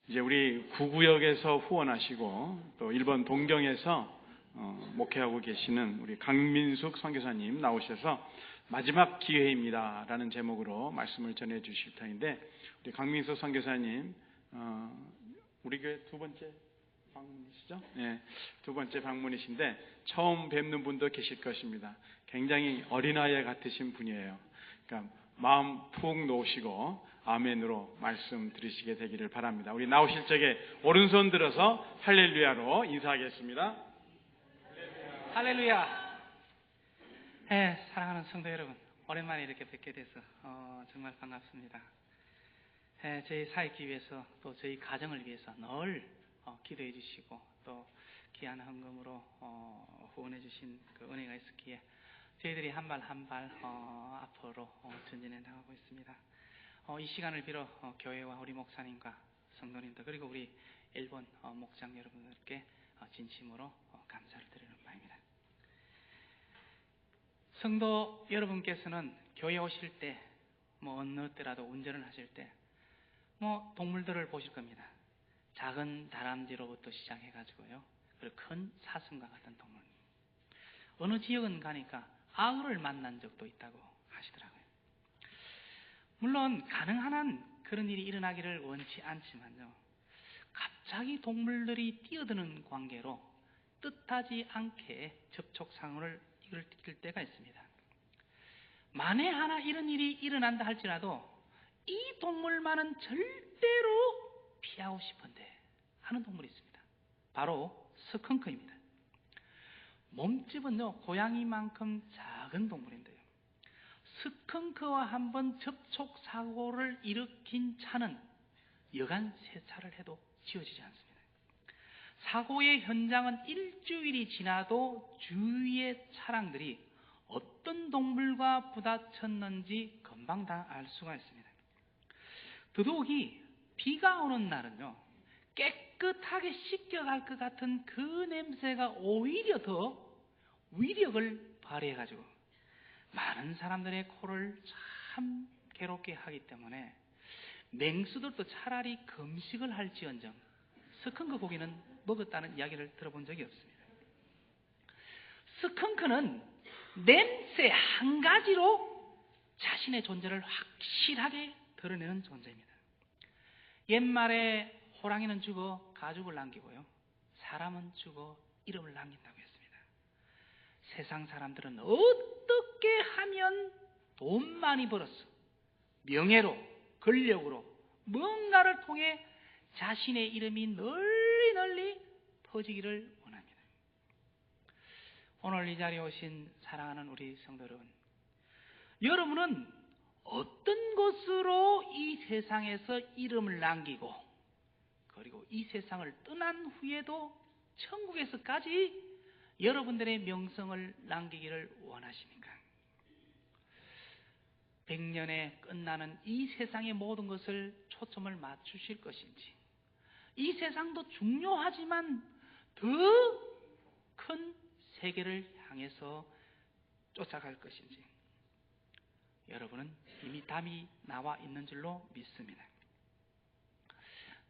이제 우리 구구역에서 후원하시고 또 일본 동경에서 목회하고 계시는 우리 강민숙 선교사님 나오셔서 마지막 기회입니다 라는 제목으로 말씀을 전해 주실 터인데, 우리 강민숙 선교사님 우리 교회 두 번째 방문이시죠? 네, 두 번째 방문이신데 처음 뵙는 분도 계실 것입니다. 굉장히 어린아이 같으신 분이에요. 그러니까 마음 푹 놓으시고 아멘으로 말씀 들으시게 되기를 바랍니다. 우리 나오실 적에 오른손 들어서 할렐루야로 인사하겠습니다. 할렐루야. 네, 사랑하는 성도 여러분, 오랜만에 이렇게 뵙게 돼서 정말 반갑습니다. 네, 저희 사역기 위해서 또 저희 가정을 위해서 늘 기도해 주시고 또 귀한 헌금으로 후원해 주신 그 은혜가 있었기에 저희들이 한 발 한 발 앞으로 전진해 나가고 있습니다. 이 시간을 빌어 교회와 우리 목사님과 성도님들 그리고 우리 일본 목장 여러분들께 진심으로 감사를 드리는 바입니다. 성도 여러분께서는 교회 오실 때 어느 때라도 운전을 하실 때 동물들을 보실 겁니다. 작은 다람쥐로부터 시작해가지고요, 그리고 큰 사슴과 같은 동물, 어느 지역은 가니까 악어를 만난 적도 있다고 하시더라고요. 물론 가능한 한 그런 일이 일어나기를 원치 않지만요, 갑자기 동물들이 뛰어드는 관계로 뜻하지 않게 접촉사고를 일으킬 때가 있습니다. 만에 하나 이런 일이 일어난다 할지라도 이 동물만은 절대로 피하고 싶은데 하는 동물이 있습니다. 바로 스컹크입니다. 몸집은요 고양이만큼 작은 동물인데요, 스컹크와 한번 접촉 사고를 일으킨 차는 여간 세차를 해도 지워지지 않습니다. 사고의 현장은 일주일이 지나도 주위의 차량들이 어떤 동물과 부딪혔는지 금방 다 알 수가 있습니다. 더더욱이 비가 오는 날은요, 깨끗하게 씻겨갈 것 같은 그 냄새가 오히려 더 위력을 발휘해가지고 많은 사람들의 코를 참 괴롭게 하기 때문에 맹수들도 차라리 금식을 할지언정 스컹크 고기는 먹었다는 이야기를 들어본 적이 없습니다. 스컹크는 냄새 한 가지로 자신의 존재를 확실하게 드러내는 존재입니다. 옛말에 호랑이는 죽어 가죽을 남기고요, 사람은 죽어 이름을 남긴다고 했습니다. 세상 사람들은 어떻게 하면 돈 많이 벌어서 명예로 권력으로 뭔가를 통해 자신의 이름이 널리 널리 퍼지기를 원합니다. 오늘 이 자리에 오신 사랑하는 우리 성도 여러분, 여러분은 어떤 것으로 이 세상에서 이름을 남기고 그리고 이 세상을 떠난 후에도 천국에서까지 여러분들의 명성을 남기기를 원하십니까? 100년에 끝나는 이 세상의 모든 것을 초점을 맞추실 것인지, 이 세상도 중요하지만 더 큰 세계를 향해서 쫓아갈 것인지, 여러분은 이미 답이 나와 있는 줄로 믿습니다.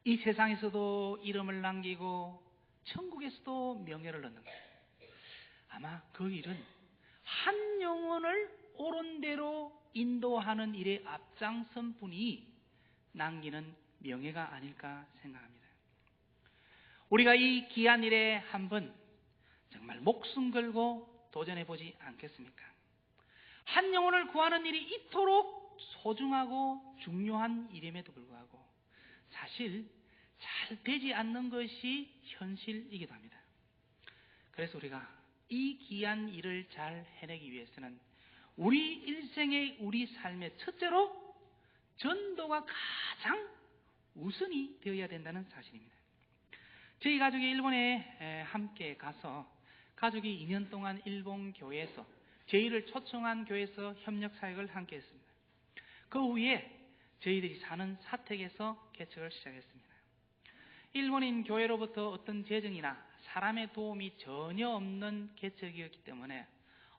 이 세상에서도 이름을 남기고 천국에서도 명예를 얻는 것, 아마 그 일은 한 영혼을 옳은 대로 인도하는 일에 앞장선 분이 남기는 명예가 아닐까 생각합니다. 우리가 이 귀한 일에 한번 정말 목숨 걸고 도전해보지 않겠습니까? 한 영혼을 구하는 일이 이토록 소중하고 중요한 일임에도 불구하고 사실 잘 되지 않는 것이 현실이기도 합니다. 그래서 우리가 이 귀한 일을 잘 해내기 위해서는 우리 일생의 우리 삶의 첫째로 전도가 가장 우선이 되어야 된다는 사실입니다. 저희 가족이 일본에 함께 가서 가족이 2년 동안 일본 교회에서 저희를 초청한 교회에서 협력 사역을 함께 했습니다. 그 후에 저희들이 사는 사택에서 개척을 시작했습니다. 일본인 교회로부터 어떤 재정이나 사람의 도움이 전혀 없는 개척이었기 때문에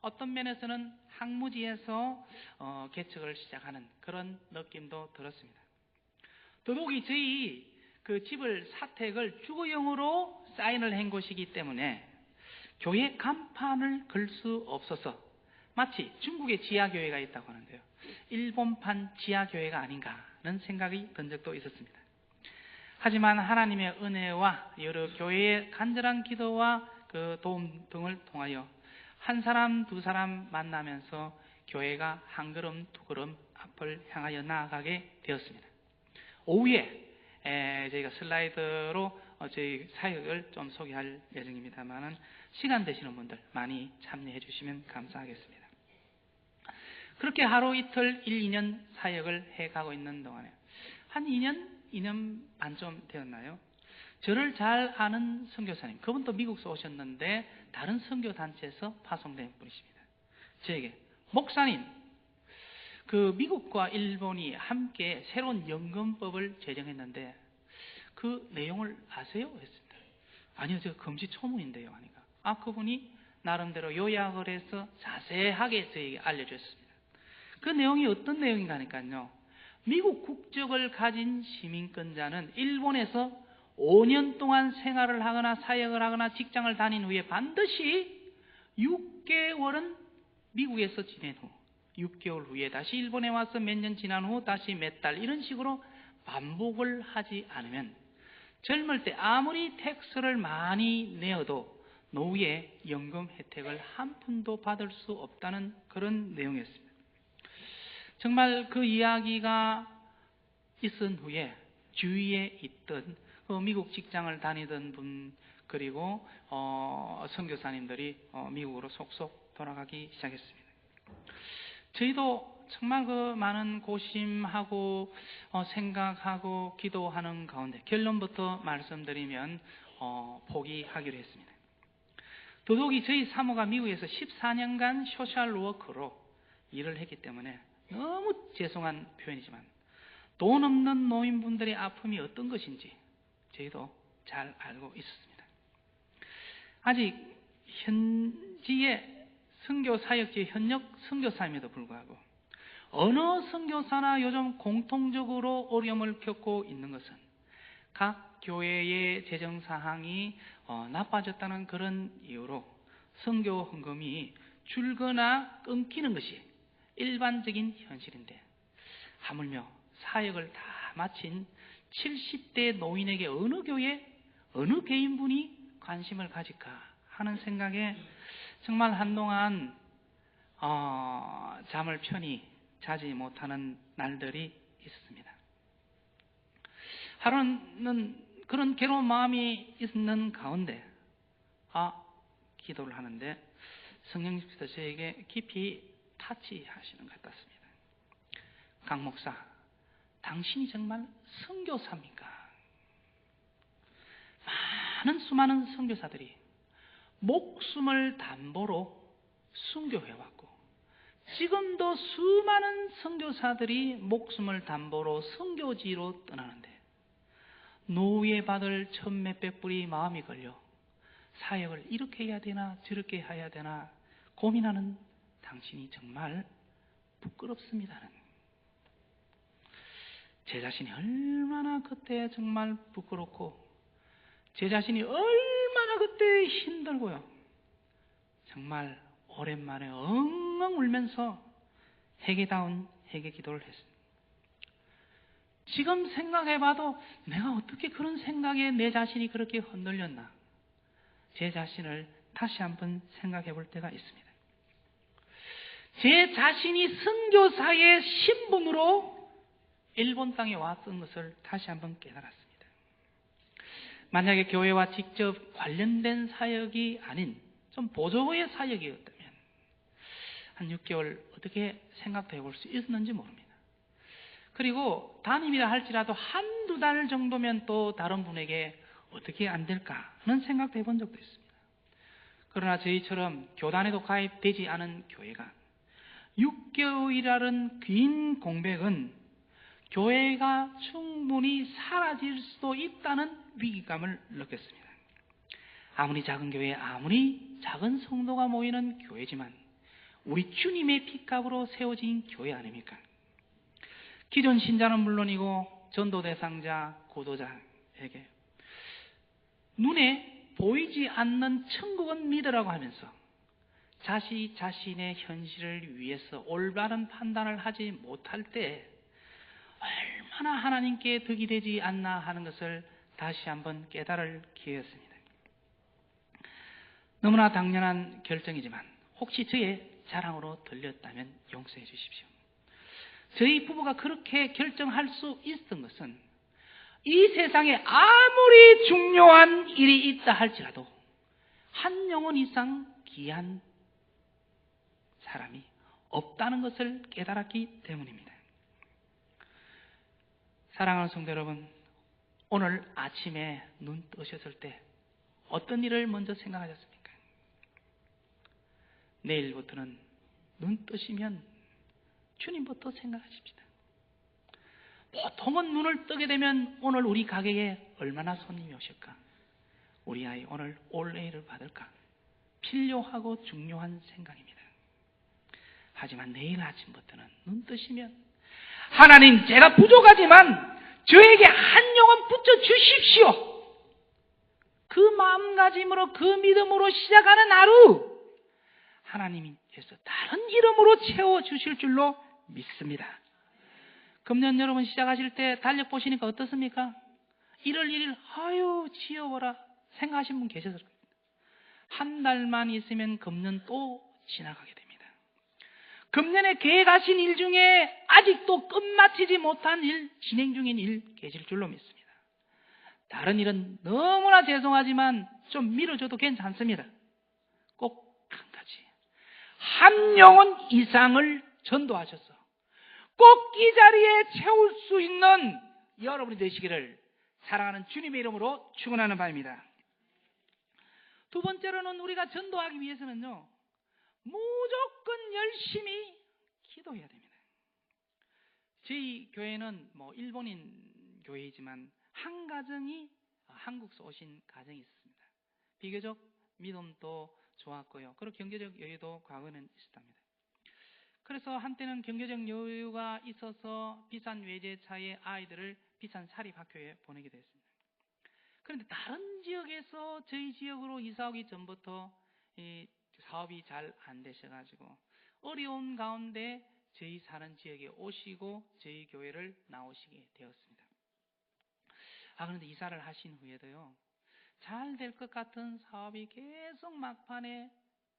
어떤 면에서는 항무지에서 개척을 시작하는 그런 느낌도 들었습니다. 더더욱이 저희 그 집을 사택을 주거용으로 사인을 한 곳이기 때문에 교회 간판을 걸 수 없어서 마치 중국에 지하교회가 있다고 하는데요. 일본판 지하교회가 아닌가라는 생각이 든 적도 있었습니다. 하지만 하나님의 은혜와 여러 교회의 간절한 기도와 그 도움 등을 통하여 한 사람 두 사람 만나면서 교회가 한 걸음 두 걸음 앞을 향하여 나아가게 되었습니다. 오후에 저희가 슬라이드로 저희 사역을 좀 소개할 예정입니다만은 시간 되시는 분들 많이 참여해 주시면 감사하겠습니다. 그렇게 하루 이틀 1, 2년 사역을 해가고 있는 동안에 한 2년 반쯤 되었나요? 저를 잘 아는 선교사님, 그분도 미국에서 오셨는데 다른 선교단체에서 파송된 분이십니다. 저에게 목사님, 그 미국과 일본이 함께 새로운 연금법을 제정했는데 그 내용을 아세요? 했습니다. 아니요, 제가 금시초문인데요. 하니까 그분이 나름대로 요약을 해서 자세하게 저에게 알려줬습니다. 그 내용이 어떤 내용인가 하니까요, 미국 국적을 가진 시민권자는 일본에서 5년 동안 생활을 하거나 사역을 하거나 직장을 다닌 후에 반드시 6개월은 미국에서 지낸 후 6개월 후에 다시 일본에 와서 몇 년 지난 후 다시 몇 달 이런 식으로 반복을 하지 않으면 젊을 때 아무리 텍스를 많이 내어도 노후에 연금 혜택을 한 푼도 받을 수 없다는 그런 내용이었습니다. 정말 그 이야기가 있은 후에 주위에 있던 미국 직장을 다니던 분 그리고 선교사님들이 미국으로 속속 돌아가기 시작했습니다. 저희도 정말 그 많은 고심하고 생각하고 기도하는 가운데 결론부터 말씀드리면 포기하기로 했습니다. 더더욱이 저희 사모가 미국에서 14년간 소셜워커로 일을 했기 때문에 너무 죄송한 표현이지만 돈 없는 노인분들의 아픔이 어떤 것인지 저희도 잘 알고 있었습니다. 아직 현지의 선교사역지의 현역 선교사임에도 불구하고 어느 선교사나 요즘 공통적으로 어려움을 겪고 있는 것은 각 교회의 재정사항이 나빠졌다는 그런 이유로 선교 헌금이 줄거나 끊기는 것이 일반적인 현실인데 하물며 사역을 다 마친 70대 노인에게 어느 교회, 어느 개인분이 관심을 가질까 하는 생각에 정말 한동안 잠을 편히 자지 못하는 날들이 있었습니다. 하루는 그런 괴로운 마음이 있는 가운데 기도를 하는데 성령님께서 저에게 깊이 타치하시는 것 같습니다. 강 목사, 당신이 정말 선교사입니까? 수많은 선교사들이 목숨을 담보로 순교해왔고 지금도 수많은 선교사들이 목숨을 담보로 선교지로 떠나는데 노후에 받을 천몇백 불이 마음이 걸려 사역을 이렇게 해야 되나 저렇게 해야 되나 고민하는 당신이 정말 부끄럽습니다는 제 자신이 얼마나 그때 정말 부끄럽고 제 자신이 얼마나 그때 힘들고요. 정말 오랜만에 엉엉 울면서 회개다운 회개 기도를 했습니다. 지금 생각해봐도 내가 어떻게 그런 생각에 내 자신이 그렇게 흔들렸나 제 자신을 다시 한번 생각해 볼 때가 있습니다. 제 자신이 선교사의 신분으로 일본 땅에 왔던 것을 다시 한번 깨달았습니다. 만약에 교회와 직접 관련된 사역이 아닌 좀 보조의 사역이었다면 한 6개월 어떻게 생각해 볼 수 있었는지 모릅니다. 그리고 담임이라 할지라도 한두 달 정도면 또 다른 분에게 어떻게 안 될까 하는 생각도 해본 적도 있습니다. 그러나 저희처럼 교단에도 가입되지 않은 교회가 6개월이라는 긴 공백은 교회가 충분히 사라질 수도 있다는 위기감을 느꼈습니다. 아무리 작은 교회, 아무리 작은 성도가 모이는 교회지만 우리 주님의 핏값으로 세워진 교회 아닙니까? 기존 신자는 물론이고 전도 대상자, 고도자 자녀들에게 눈에 보이지 않는 천국은 믿으라고 하면서 자신의 현실을 위해서 올바른 판단을 하지 못할 때 얼마나 하나님께 덕이 되지 않나 하는 것을 다시 한번 깨달을 기회였습니다. 너무나 당연한 결정이지만 혹시 저의 자랑으로 들렸다면 용서해 주십시오. 저희 부부가 그렇게 결정할 수 있었던 것은 이 세상에 아무리 중요한 일이 있다 할지라도 한 영혼 이상 귀한 사람이 없다는 것을 깨달았기 때문입니다. 사랑하는 성도 여러분, 오늘 아침에 눈 뜨셨을 때 어떤 일을 먼저 생각하셨습니까? 내일부터는 눈 뜨시면 주님부터 생각하십시다. 보통은 눈을 뜨게 되면 오늘 우리 가게에 얼마나 손님이 오실까? 우리 아이 오늘 올레이를 받을까? 필요하고 중요한 생각입니다. 하지만 내일 아침부터는 눈 뜨시면 하나님, 제가 부족하지만 저에게 한 영혼 붙여 주십시오. 그 마음가짐으로, 그 믿음으로 시작하는 하루, 하나님께서 다른 이름으로 채워주실 줄로 믿습니다. 금년 여러분 시작하실 때 달력 보시니까 어떻습니까? 1월 1일 아유 지겨워라 생각하신 분 계셔서 그렇습니다. 한 달만 있으면 금년 또 지나가게 됩니다. 금년에 계획하신 일 중에 아직도 끝마치지 못한 일, 진행 중인 일 계실 줄로 믿습니다. 다른 일은 너무나 죄송하지만 좀 미뤄줘도 괜찮습니다. 꼭 한 가지, 한 영혼 이상을 전도하셔서 꼭 이 자리에 채울 수 있는 여러분이 되시기를 사랑하는 주님의 이름으로 축원하는 바입니다. 두 번째로는 우리가 전도하기 위해서는요, 무조건 열심히 기도해야 됩니다. 저희 교회는 일본인 교회이지만 한 가정이 한국에서 오신 가정이 있었습니다. 비교적 믿음도 좋았고요. 그리고 경제적 여유도 과거에는 있었답니다. 그래서 한때는 경제적 여유가 있어서 비싼 외제차의 아이들을 비싼 사립학교에 보내게 됐습니다. 그런데 다른 지역에서 저희 지역으로 이사 오기 전부터 이 사업이 잘 안 되셔가지고 어려운 가운데 저희 사는 지역에 오시고 저희 교회를 나오시게 되었습니다. 그런데 이사를 하신 후에도요, 잘 될 것 같은 사업이 계속 막판에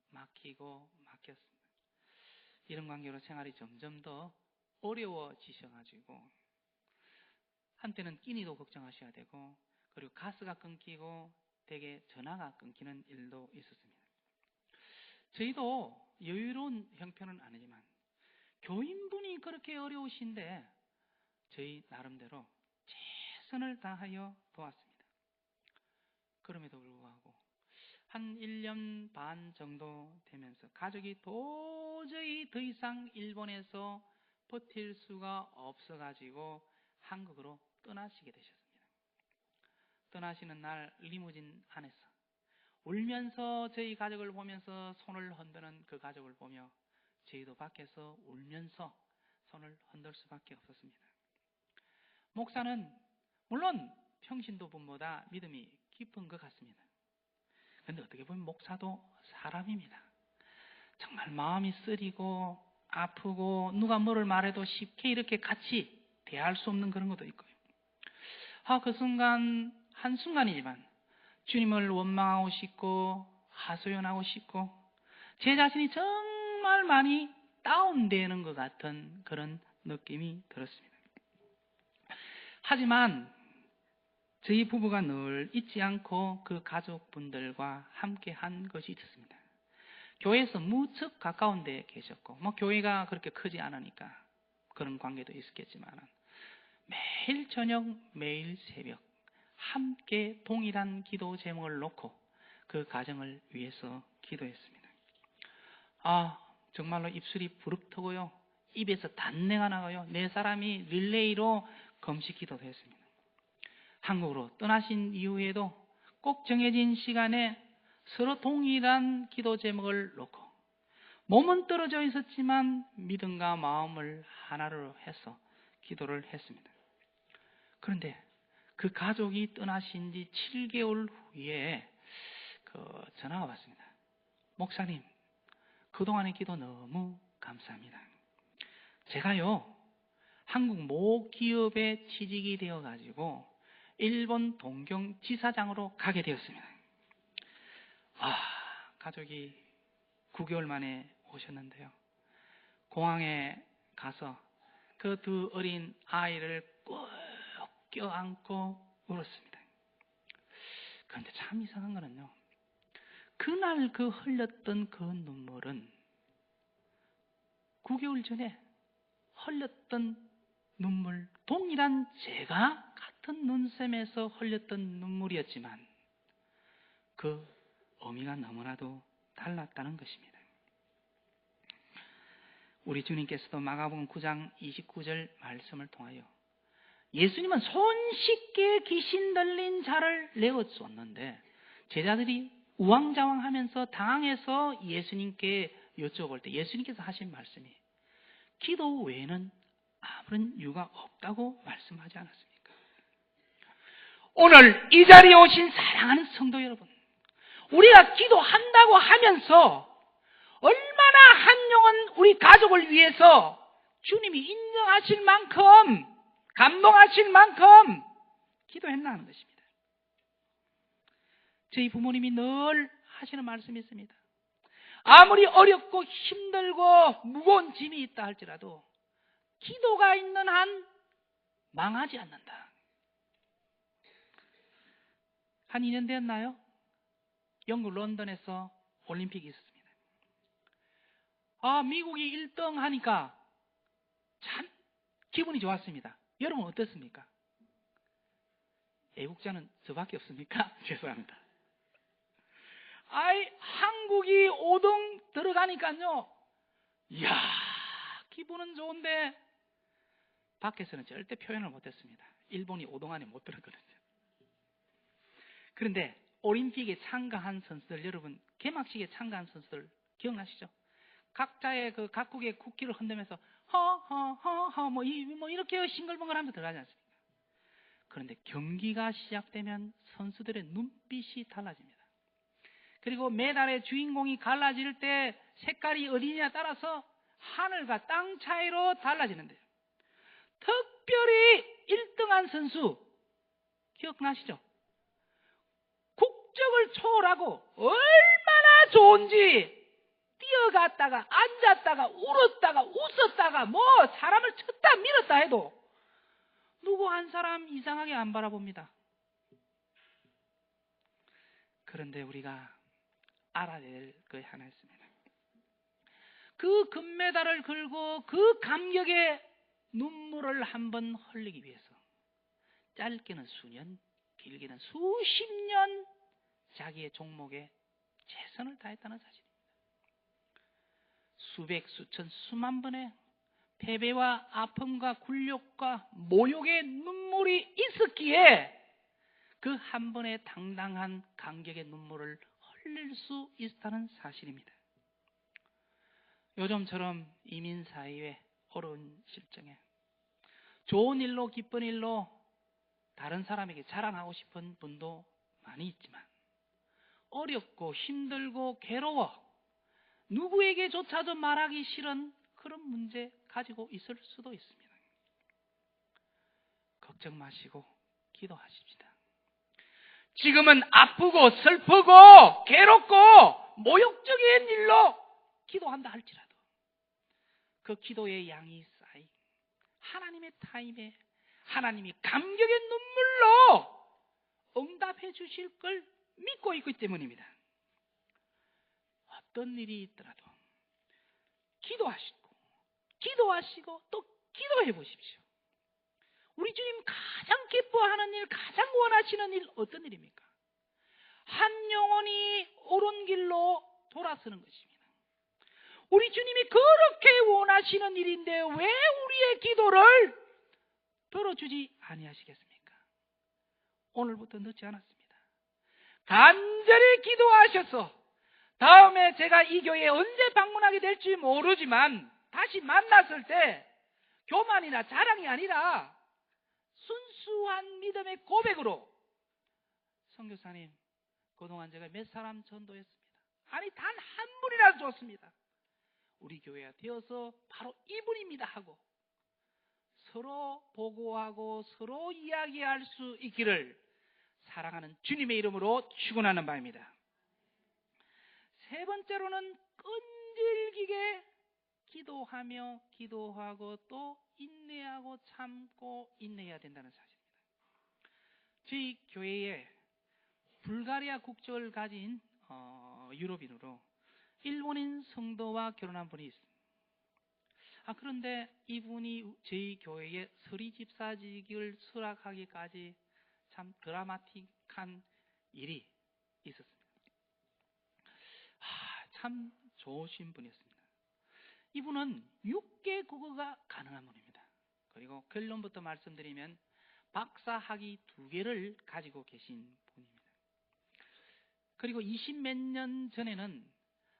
막혔습니다. 이런 관계로 생활이 점점 더 어려워지셔가지고 한때는 끼니도 걱정하셔야 되고, 그리고 가스가 끊기고 대개 전화가 끊기는 일도 있었습니다. 저희도 여유로운 형편은 아니지만 교인분이 그렇게 어려우신데 저희 나름대로 최선을 다하여 도왔습니다. 그럼에도 불구하고 한 1년 반 정도 되면서 가족이 도저히 더 이상 일본에서 버틸 수가 없어가지고 한국으로 떠나시게 되셨습니다. 떠나시는 날 리무진 안에서 울면서 저희 가족을 보면서 손을 흔드는 그 가족을 보며 저희도 밖에서 울면서 손을 흔들 수밖에 없었습니다. 목사는 물론 평신도분보다 믿음이 깊은 것 같습니다. 그런데 어떻게 보면 목사도 사람입니다. 정말 마음이 쓰리고 아프고 누가 뭐를 말해도 쉽게 이렇게 같이 대할 수 없는 그런 것도 있고요. 그 순간 한순간이지만 주님을 원망하고 싶고 하소연하고 싶고 제 자신이 정말 많이 다운되는 것 같은 그런 느낌이 들었습니다. 하지만 저희 부부가 늘 잊지 않고 그 가족분들과 함께 한 것이 있었습니다. 교회에서 무척 가까운 데 계셨고, 교회가 그렇게 크지 않으니까 그런 관계도 있었겠지만 매일 저녁, 매일 새벽 함께 동일한 기도 제목을 놓고 그 가정을 위해서 기도했습니다. 정말로 입술이 부릅뜨고요, 입에서 단내가 나고요, 네 사람이 릴레이로 금식 기도도 했습니다. 한국으로 떠나신 이후에도 꼭 정해진 시간에 서로 동일한 기도 제목을 놓고 몸은 떨어져 있었지만 믿음과 마음을 하나로 해서 기도를 했습니다. 그런데 그 가족이 떠나신 지 7개월 후에 전화가 왔습니다. 목사님, 그동안의 기도 너무 감사합니다. 제가요, 한국 모 기업에 취직이 되어가지고 일본 동경 지사장으로 가게 되었습니다. 가족이 9개월 만에 오셨는데요. 공항에 가서 그 두 어린 아이를 꼭 껴안고 울었습니다. 그런데 참 이상한 거는요, 그날 그 흘렸던 그 눈물은 9개월 전에 흘렸던 눈물, 동일한 제가 같은 눈샘에서 흘렸던 눈물이었지만 그 의미가 너무나도 달랐다는 것입니다. 우리 주님께서도 마가복음 9장 29절 말씀을 통하여 예수님은 손쉽게 귀신 들린 자를 내어줬는데 제자들이 우왕좌왕하면서 당황해서 예수님께 여쭤볼 때 예수님께서 하신 말씀이 기도 외에는 아무런 이유가 없다고 말씀하지 않았습니까? 오늘 이 자리에 오신 사랑하는 성도 여러분, 우리가 기도한다고 하면서 얼마나 한 영혼 우리 가족을 위해서 주님이 인정하실 만큼, 감동하실 만큼 기도했나 하는 것입니다. 저희 부모님이 늘 하시는 말씀이 있습니다. 아무리 어렵고 힘들고 무거운 짐이 있다 할지라도 기도가 있는 한 망하지 않는다. 한 2년 되었나요? 영국 런던에서 올림픽이 있었습니다. 미국이 1등 하니까 참 기분이 좋았습니다. 여러분 어떻습니까? 애국자는 저밖에 없습니까? 죄송합니다. 한국이 5등 들어가니까요, 이야, 기분은 좋은데 밖에서는 절대 표현을 못했습니다. 일본이 5등 안에 못 들었거든요. 그런데 올림픽에 참가한 선수들, 여러분 개막식에 참가한 선수들 기억나시죠? 각자의 그 각국의 국기를 흔들면서 허허허허 뭐 이렇게 싱글벙글하면서 들어가지 않습니까? 그런데 경기가 시작되면 선수들의 눈빛이 달라집니다. 그리고 메달의 주인공이 갈라질 때 색깔이 어디냐에 따라서 하늘과 땅 차이로 달라지는데요. 특별히 1등한 선수 기억나시죠? 국적을 초월하고 얼마나 좋은지 뛰어갔다가 앉았다가 울었다가 웃었다가 뭐 사람을 쳤다 밀었다 해도 누구 한 사람 이상하게 안 바라봅니다. 그런데 우리가 알아야 될 그 하나 있습니다. 그 금메달을 걸고 그 감격의 눈물을 한번 흘리기 위해서 짧게는 수년, 길게는 수십 년 자기의 종목에 최선을 다했다는 사실입니다. 수백, 수천, 수만 번의 패배와 아픔과 굴욕과 모욕의 눈물이 있었기에 그 한 번의 당당한 감격의 눈물을 흘릴 수 있다는 사실입니다. 요즘처럼 이민사회의 어려운 실정에 좋은 일로 기쁜 일로 다른 사람에게 자랑하고 싶은 분도 많이 있지만 어렵고 힘들고 괴로워 누구에게조차도 말하기 싫은 그런 문제 가지고 있을 수도 있습니다. 걱정 마시고 기도하십시다. 지금은 아프고 슬프고 괴롭고 모욕적인 일로 기도한다 할지라도 그 기도의 양이 쌓이 하나님의 타임에 하나님이 감격의 눈물로 응답해 주실 걸 믿고 있기 때문입니다. 어떤 일이 있더라도 기도하시고 또 기도해 보십시오. 우리 주님 가장 기뻐하는 일, 가장 원하시는 일 어떤 일입니까? 한 영혼이 옳은 길로 돌아서는 것입니다. 우리 주님이 그렇게 원하시는 일인데 왜 우리의 기도를 들어주지 아니하시겠습니까? 오늘부터 늦지 않았습니다. 간절히 기도하셔서 다음에 제가 이 교회에 언제 방문하게 될지 모르지만 다시 만났을 때 교만이나 자랑이 아니라 순수한 믿음의 고백으로 선교사님, 그동안 제가 몇 사람 전도했습니다. 아니 단 한 분이라도 좋습니다. 우리 교회가 되어서 바로 이분입니다 하고 서로 보고하고 서로 이야기할 수 있기를 사랑하는 주님의 이름으로 축원하는 바입니다. 세 번째로는 끈질기게 기도하고 또 인내하고 참고 인내해야 된다는 사실입니다. 저희 교회에 불가리아 국적을 가진 유럽인으로 일본인 성도와 결혼한 분이 있습니다. 그런데 이분이 저희 교회에 서리 집사직을 수락하기까지 참 드라마틱한 일이 있었습니다. 참 좋으신 분이었습니다. 이분은 6개 국어가 가능한 분입니다. 그리고 결론부터 말씀드리면 박사 학위 2개를 가지고 계신 분입니다. 그리고 20몇 년 전에는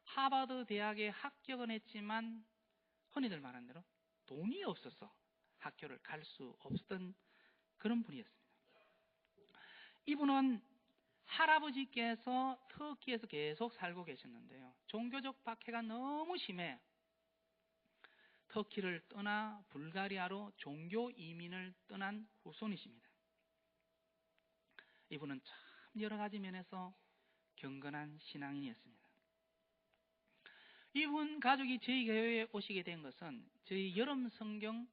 하버드 대학에 합격은 했지만 흔히들 말하는 대로 돈이 없어서 학교를 갈 수 없었던 그런 분이었습니다. 이분은 할아버지께서 터키에서 계속 살고 계셨는데요. 종교적 박해가 너무 심해 터키를 떠나 불가리아로 종교 이민을 떠난 후손이십니다. 이분은 참 여러 가지 면에서 경건한 신앙인이었습니다. 이분 가족이 저희 교회에 오시게 된 것은 저희 여름 성경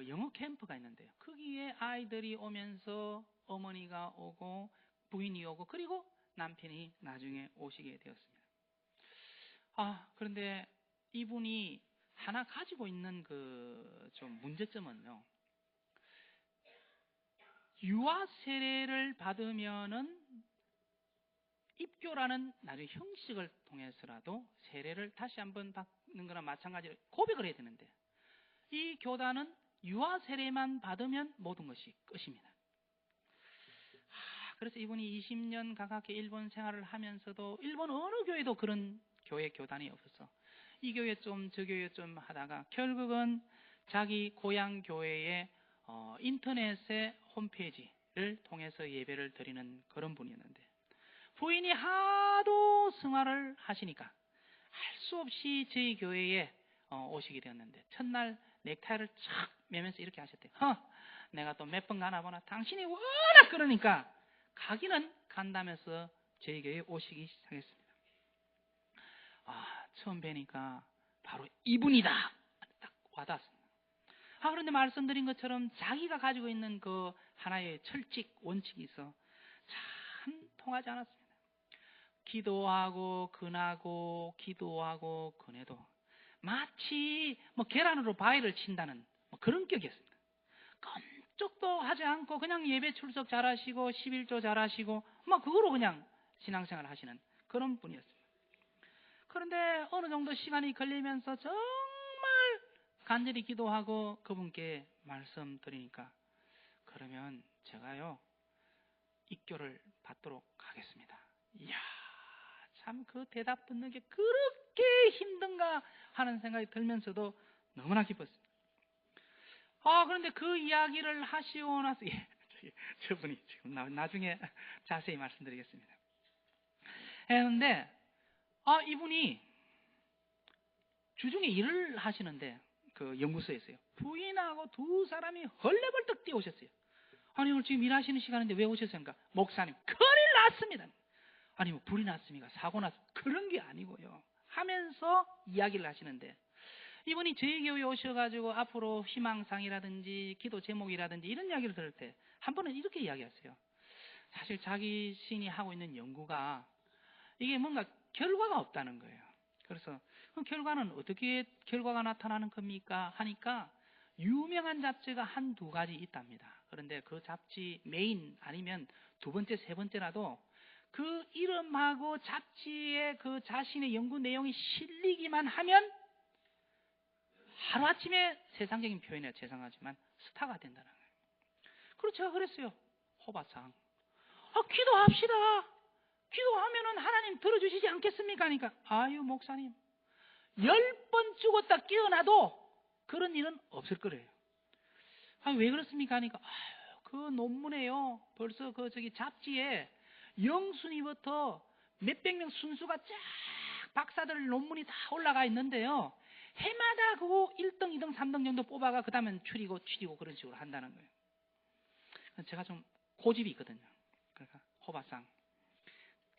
영어 캠프가 있는데요. 거기에 아이들이 오면서 어머니가 오고 부인이 오고 그리고 남편이 나중에 오시게 되었습니다. 그런데 이분이 하나 가지고 있는 좀 문제점은요. 유아 세례를 받으면은 입교라는 나중에 형식을 통해서라도 세례를 다시 한번 받는 거나 마찬가지로 고백을 해야 되는데 이 교단은 유아 세례만 받으면 모든 것이 끝입니다. 그래서 이분이 20년 가깝게 일본 생활을 하면서도 일본 어느 교회도 그런 교회 교단이 없어서 이 교회 좀 저 교회 좀 하다가 결국은 자기 고향 교회의 인터넷의 홈페이지를 통해서 예배를 드리는 그런 분이었는데 부인이 하도 승화를 하시니까 할 수 없이 저희 교회에 오시게 되었는데 첫날 넥타이를 착 매면서 이렇게 하셨대요. 내가 또 몇 번 가나 보나 당신이 워낙 그러니까 가기는 간다면서 저희 교회에 오시기 시작했습니다. 처음 뵈니까 바로 이분이다 딱 와닿았습니다. 그런데 말씀드린 것처럼 자기가 가지고 있는 그 하나의 철칙 원칙이 있어 참 통하지 않았습니다. 기도하고 근하고 기도하고 근해도 마치 계란으로 바위를 친다는 그런 격이었습니다. 꼼짝도 하지 않고 그냥 예배 출석 잘하시고 11조 잘하시고 그거로 그냥 신앙생활을 하시는 그런 분이었습니다. 그런데 어느 정도 시간이 걸리면서 정말 간절히 기도하고 그분께 말씀드리니까 그러면 제가요 입교를 받도록 하겠습니다. 이야, 참 그 대답 듣는 게 그렇게 힘든가 하는 생각이 들면서도 너무나 기뻤습니다. 그런데 그 이야기를 하시고 나서 저분이 지금 나중에 자세히 말씀드리겠습니다. 그런데 이분이 주중에 일을 하시는데 그 연구소에서요. 부인하고 두 사람이 헐레벌떡 뛰어오셨어요. 아니 오늘 지금 일하시는 시간인데 왜 오셨습니까? 목사님 큰일 났습니다. 아니 불이 났습니까? 사고 났습니까? 그런 게 아니고요. 하면서 이야기를 하시는데 이분이 저희 교회에 오셔가지고 앞으로 희망상이라든지 기도 제목이라든지 이런 이야기를 들을 때 한 번은 이렇게 이야기하세요. 사실 자기 신이 하고 있는 연구가 이게 뭔가 결과가 없다는 거예요. 그래서 그 결과는 어떻게 결과가 나타나는 겁니까? 하니까 유명한 잡지가 한두 가지 있답니다. 그런데 그 잡지 메인 아니면 두 번째, 세 번째라도 그 이름하고 잡지에 그 자신의 연구 내용이 실리기만 하면 하루아침에 세상적인 표현이라 죄송하지만 스타가 된다는 거예요. 그래서 제가 그랬어요. 호바상. 기도합시다. 기도하면은 하나님 들어주시지 않겠습니까? 하니까 아유 목사님 10번 죽었다 깨어나도 그런 일은 없을 거래요. 왜 그렇습니까? 하니까 그 논문에요. 벌써 저기 잡지에 영순위부터 몇백 명 순수가 쫙 박사들 논문이 다 올라가 있는데요. 해마다 그거 1등, 2등, 3등 정도 뽑아가 그 다음엔 추리고 그런 식으로 한다는 거예요. 제가 좀 고집이 있거든요. 그러니까 호바상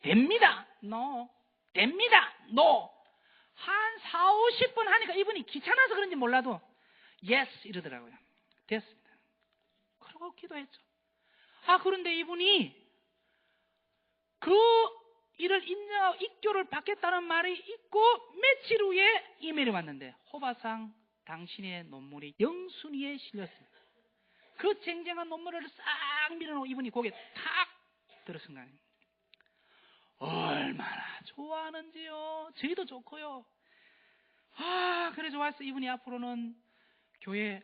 됩니다. No. 됩니다. No. 한 4, 50분 하니까 이분이 귀찮아서 그런지 몰라도 yes 이러더라고요. 됐습니다. 그러고 기도했죠. 그런데 이분이 그 이를 인정하고 입교를 받겠다는 말이 있고 며칠 후에 이메일이 왔는데 호바상 당신의 논문이 영순위에 실렸습니다. 그 쟁쟁한 논문을 싹 밀어놓고 이분이 고개 탁 들었은 거 아닙니까? 얼마나 좋아하는지요. 저희도 좋고요. 그래 좋았어. 이분이 앞으로는 교회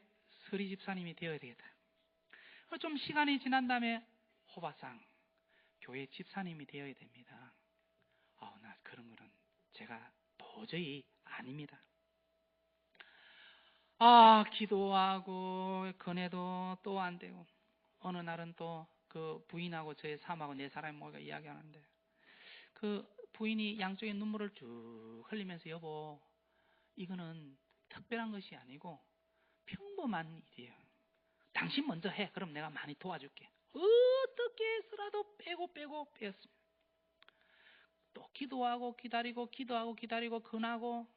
서리 집사님이 되어야 되겠다. 좀 시간이 지난 다음에 호바상 교회 집사님이 되어야 됩니다. 나 그런 거는 제가 도저히 아닙니다. 기도하고 건해도 또 안 되고 어느 날은 또 그 부인하고 저의 삶하고 네 사람이 모여가 이야기하는데 그 부인이 양쪽에 눈물을 쭉 흘리면서 여보 이거는 특별한 것이 아니고 평범한 일이에요. 당신 먼저 해. 그럼 내가 많이 도와줄게. 어떻게 해서라도 빼고 빼었습니다. 또 기도하고 기다리고 근하고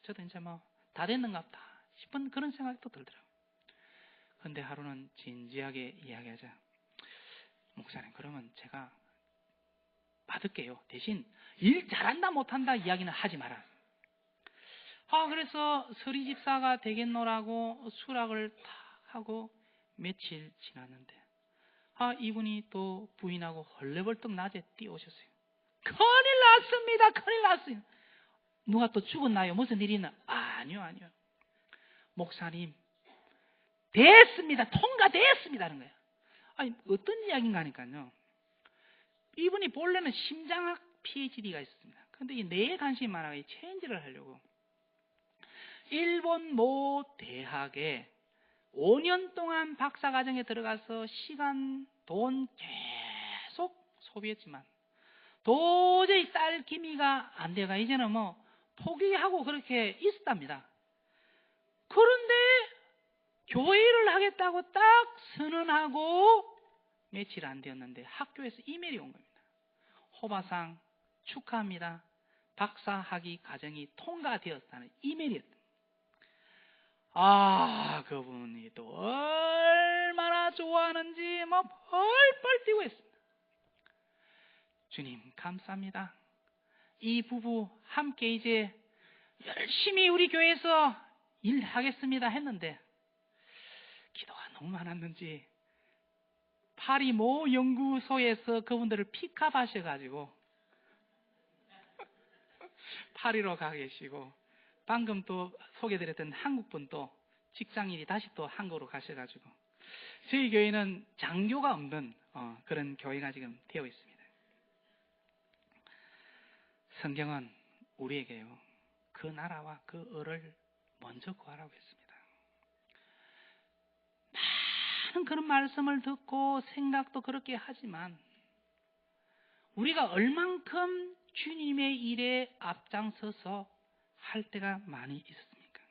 저도 이제 뭐 다 됐는갑다 싶은 그런 생각이 또 들더라고요. 그런데 하루는 진지하게 이야기하자. 목사님 그러면 제가 받을게요. 대신 일 잘한다 못한다 이야기는 하지 마라. 그래서 서리 집사가 되겠노라고 수락을 탁 하고 며칠 지났는데 이분이 또 부인하고 헐레벌떡 낮에 뛰어오셨어요. 큰일 났어요. 누가 또 죽었나요? 무슨 일이 있나? 아니요. 목사님 됐습니다. 통과됐습니다. 하는 거예요. 어떤 이야기인가 하니까요. 이분이 본래는 심장학 PhD가 있었습니다. 그런데 이 뇌에 관심이 많아서 이 체인지를 하려고 일본 모 대학에 5년 동안 박사과정에 들어가서 시간, 돈 계속 소비했지만 도저히 딸 기미가 안 돼가 이제는 뭐 포기하고 그렇게 있었답니다. 그런데 교회 일을 하겠다고 딱 선언하고 며칠 안 되었는데 학교에서 이메일이 온 겁니다. 호바상 축하합니다. 박사학위 과정이 통과되었다는 이메일이었다. 그분이 또 얼마나 좋아하는지 뭐 펄펄 뛰고 있습니다. 주님 감사합니다. 이 부부 함께 이제 열심히 우리 교회에서 일하겠습니다 했는데 기도가 너무 많았는지 파리 모 연구소에서 그분들을 픽업하셔가지고 파리로 가 계시고 방금 또 소개드렸던 한국분도 직장인이 다시 또 한국으로 가셔가지고 저희 교회는 장교가 없는 그런 교회가 지금 되어 있습니다. 성경은 우리에게요 그 나라와 그 을을 먼저 구하라고 했습니다. 많은 그런 말씀을 듣고 생각도 그렇게 하지만 우리가 얼만큼 주님의 일에 앞장서서 할 때가 많이 있었습니까?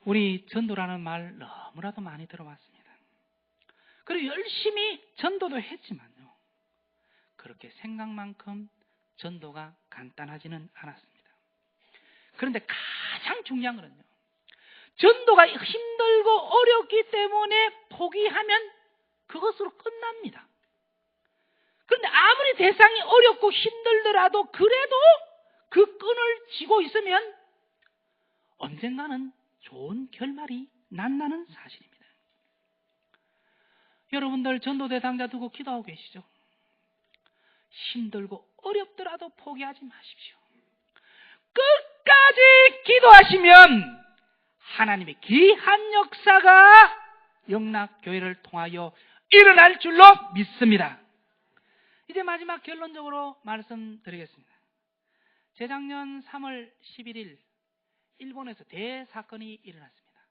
우리 전도라는 말 너무나도 많이 들어봤습니다. 그리고 열심히 전도도 했지만요 그렇게 생각만큼 전도가 간단하지는 않았습니다. 그런데 가장 중요한 것은요 전도가 힘들고 어렵기 때문에 포기하면 그것으로 끝납니다. 그런데 아무리 대상이 어렵고 힘들더라도 그래도 그 끈을 쥐고 있으면 언젠가는 좋은 결말이 난다는 사실입니다. 여러분들 전도 대상자 두고 기도하고 계시죠? 힘들고 어렵더라도 포기하지 마십시오. 끝까지 기도하시면 하나님의 귀한 역사가 영락교회를 통하여 일어날 줄로 믿습니다. 이제 마지막 결론적으로 말씀드리겠습니다. 재작년 3월 11일 일본에서 대사건이 일어났습니다.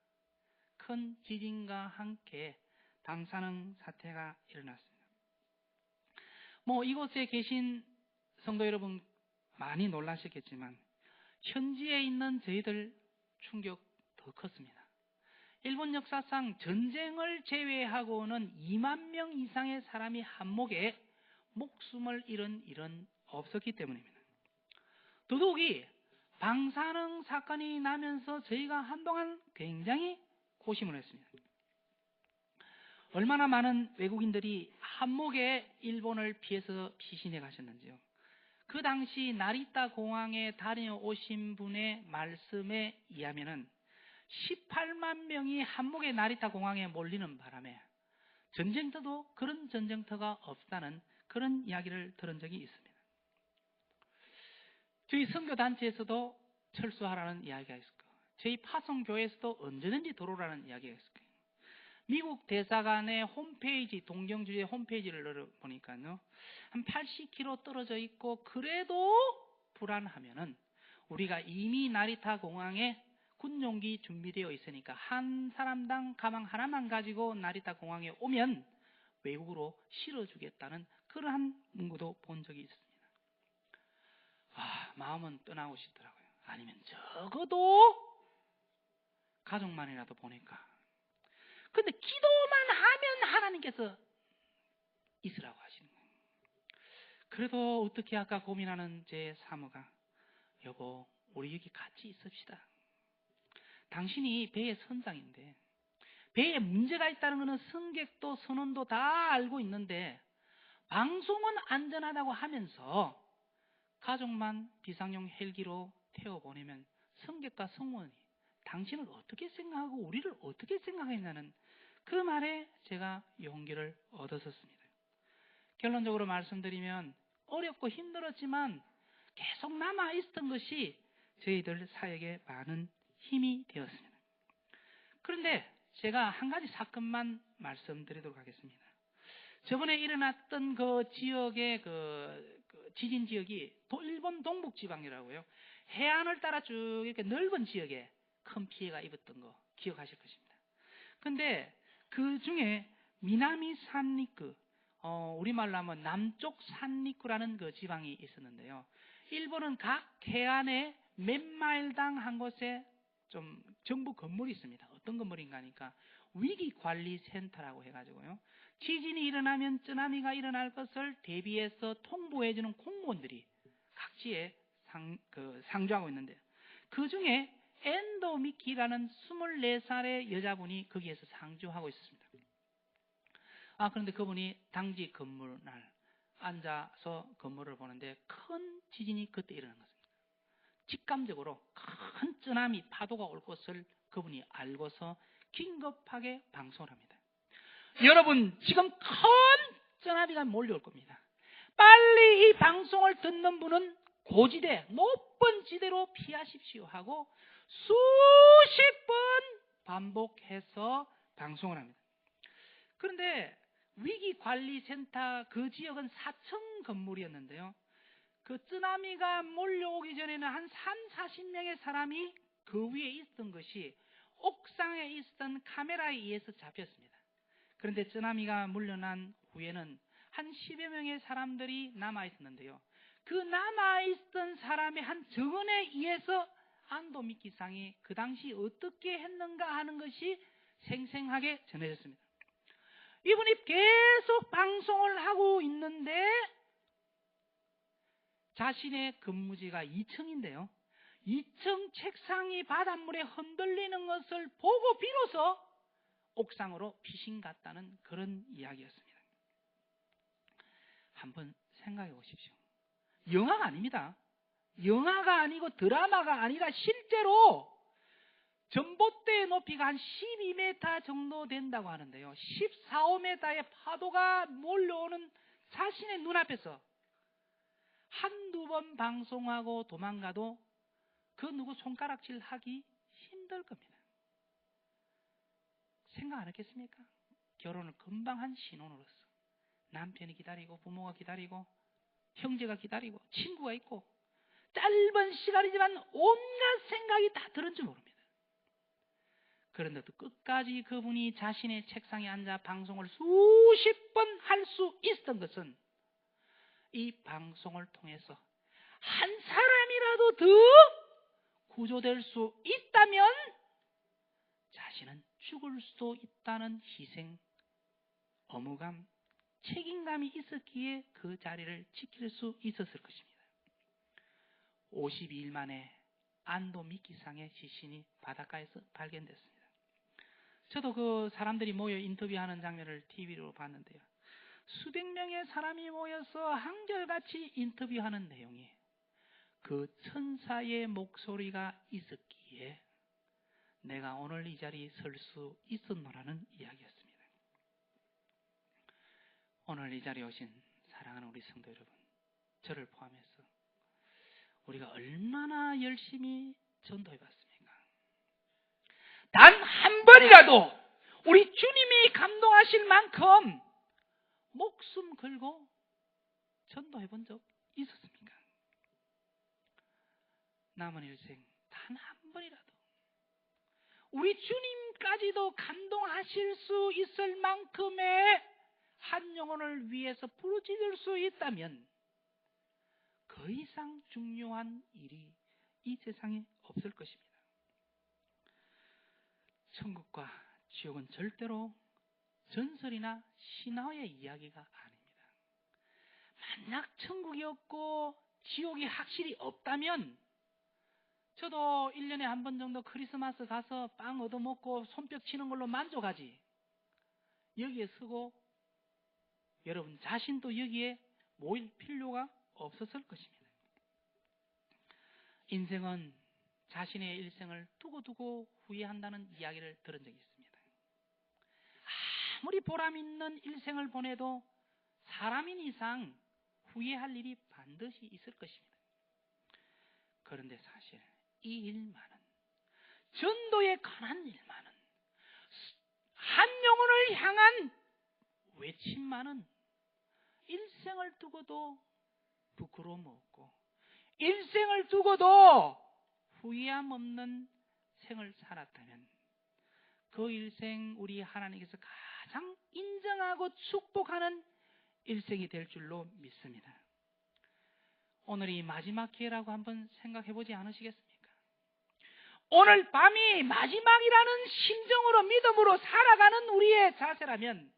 큰 지진과 함께 방사능 사태가 일어났습니다. 이곳에 계신 성도 여러분 많이 놀라셨겠지만 현지에 있는 저희들 충격 더 컸습니다. 일본 역사상 전쟁을 제외하고는 2만 명 이상의 사람이 한목에 목숨을 잃은 일은 없었기 때문입니다. 더더욱이 방사능 사건이 나면서 저희가 한동안 굉장히 고심을 했습니다. 얼마나 많은 외국인들이 한목에 일본을 피해서 피신해 가셨는지요. 그 당시 나리타 공항에 다녀오신 분의 말씀에 의하면은 18만 명이 한목의 나리타 공항에 몰리는 바람에 전쟁터도 그런 전쟁터가 없다는 그런 이야기를 들은 적이 있습니다. 저희 선교단체에서도 철수하라는 이야기가 있었고, 저희 파송교회에서도 언제든지 들어오라는 이야기가 있었고, 미국 대사관의 홈페이지, 동경주의 홈페이지를 열어보니까요, 한 80km 떨어져 있고, 그래도 불안하면은 우리가 이미 나리타 공항에 군용기 준비되어 있으니까 한 사람당 가방 하나만 가지고 나리타 공항에 오면 외국으로 실어주겠다는 그러한 문구도 본 적이 있습니다. 마음은 떠나고 싶더라고요. 아니면 적어도 가족만이라도 보낼까. 근데 기도만 하면 하나님께서 있으라고 하시는 거예요. 그래도 어떻게 할까 고민하는 제 사모가, 여보, 우리 여기 같이 있읍시다. 당신이 배의 선장인데 배에 문제가 있다는 것은 승객도 선원도 다 알고 있는데 방송은 안전하다고 하면서 가족만 비상용 헬기로 태워보내면 승객과 승무원이 당신을 어떻게 생각하고 우리를 어떻게 생각했냐는 그 말에 제가 용기를 얻었었습니다. 결론적으로 말씀드리면 어렵고 힘들었지만 계속 남아있었던 것이 저희들 사역에 많은 힘이 되었습니다. 그런데 제가 한 가지 사건만 말씀드리도록 하겠습니다. 저번에 일어났던 그 지역의 그 지진 지역이 일본 동북지방이라고요. 해안을 따라 쭉 이렇게 넓은 지역에 큰 피해가 입었던 거 기억하실 것입니다. 근데 그 중에 미나미 산리쿠, 우리말로 하면 남쪽 산리쿠라는 그 지방이 있었는데요. 일본은 각 해안에 몇 마일당 한 곳에 좀 정부 건물이 있습니다. 어떤 건물인가 하니까 위기관리센터라고 해가지고요. 지진이 일어나면 쓰나미가 일어날 것을 대비해서 통보해주는 공무원들이 각지에 상주하고 있는데요. 그 중에 엔도 미키라는 24살의 여자분이 거기에서 상주하고 있었습니다. 그런데 그분이 당지 건물날 앉아서 건물을 보는데 큰 지진이 그때 일어난 것입니다. 직감적으로 큰 쓰나미 파도가 올 것을 그분이 알고서 긴급하게 방송을 합니다. 여러분, 지금 큰 쓰나미가 몰려올 겁니다. 빨리 이 방송을 듣는 분은 고지대, 높은 지대로 피하십시오 하고 수십 번 반복해서 방송을 합니다. 그런데 위기관리센터 그 지역은 4층 건물이었는데요. 그 쓰나미가 몰려오기 전에는 한 30-40명의 사람이 그 위에 있었던 것이 옥상에 있었던 카메라에 의해서 잡혔습니다. 그런데 쓰나미가 물려난 후에는 한 10여 명의 사람들이 남아있었는데요. 그 남아있던 사람의 한 증언에 의해서 안도 미키상이 그 당시 어떻게 했는가 하는 것이 생생하게 전해졌습니다. 이분이 계속 방송을 하고 있는데 자신의 근무지가 2층인데요. 2층 책상이 바닷물에 흔들리는 것을 보고 비로소 옥상으로 피신 갔다는 그런 이야기였습니다. 한번 생각해 보십시오. 영화가 아닙니다. 영화가 아니고 드라마가 아니라 실제로 전봇대의 높이가 한 12m 정도 된다고 하는데요. 14, 15m의 파도가 몰려오는 자신의 눈앞에서 한두 번 방송하고 도망가도 그 누구 손가락질 하기 힘들 겁니다. 생각 안 했겠습니까? 결혼을 금방 한 신혼으로서 남편이 기다리고 부모가 기다리고 형제가 기다리고 친구가 있고 짧은 시간이지만 온갖 생각이 다 들은 줄 모릅니다. 그런데도 끝까지 그분이 자신의 책상에 앉아 방송을 수십 번 할 수 있었던 것은 이 방송을 통해서 한 사람이라도 더 구조될 수 있다면 자신은 죽을 수도 있다는 희생, 의무감, 책임감이 있었기에 그 자리를 지킬 수 있었을 것입니다. 52일 만에 안도 미끼상의 시신이 바닷가에서 발견됐습니다. 저도 그 사람들이 모여 인터뷰하는 장면을 TV로 봤는데요. 수백 명의 사람이 모여서 한결같이 인터뷰하는 내용이 그 천사의 목소리가 있었기에 내가 오늘 이 자리에 설 수 있었노라는 이야기였습니다. 오늘 이 자리에 오신 사랑하는 우리 성도 여러분, 저를 포함해서 우리가 얼마나 열심히 전도해봤습니까? 단 한 번이라도 우리 주님이 감동하실 만큼 목숨 걸고 전도해본 적 있었습니까? 남은 일생 단 한 번이라도 우리 주님까지도 감동하실 수 있을 만큼의 한 영혼을 위해서 부르짖을 수 있다면 그 이상 중요한 일이 이 세상에 없을 것입니다. 천국과 지옥은 절대로 전설이나 신화의 이야기가 아닙니다. 만약 천국이 없고 지옥이 확실히 없다면 저도 1년에 한 번 정도 크리스마스 가서 빵 얻어먹고 손뼉 치는 걸로 만족하지. 여기에 서고 여러분 자신도 여기에 모일 필요가 없었을 것입니다. 인생은 자신의 일생을 두고두고 후회한다는 이야기를 들은 적이 있습니다. 아무리 보람 있는 일생을 보내도 사람인 이상 후회할 일이 반드시 있을 것입니다. 그런데 사실 이 일만은, 전도에 관한 일만은, 한 영혼을 향한 외침만은 일생을 두고도 부끄러움 없고 일생을 두고도 후회함 없는 생을 살았다면 그 일생 우리 하나님께서 가장 인정하고 축복하는 일생이 될 줄로 믿습니다. 오늘이 마지막 기회라고 한번 생각해 보지 않으시겠습니까? 오늘 밤이 마지막이라는 심정으로 믿음으로 살아가는 우리의 자세라면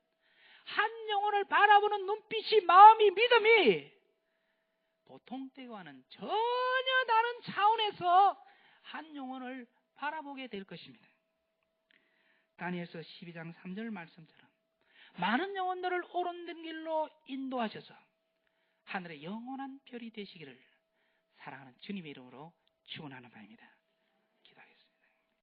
한 영혼을 바라보는 눈빛이, 마음이, 믿음이 보통 때와는 전혀 다른 차원에서 한 영혼을 바라보게 될 것입니다. 다니엘서 12장 3절 말씀처럼 많은 영혼들을 옳은 길로 인도하셔서 하늘의 영원한 별이 되시기를 사랑하는 주님의 이름으로 축원하는 바입니다.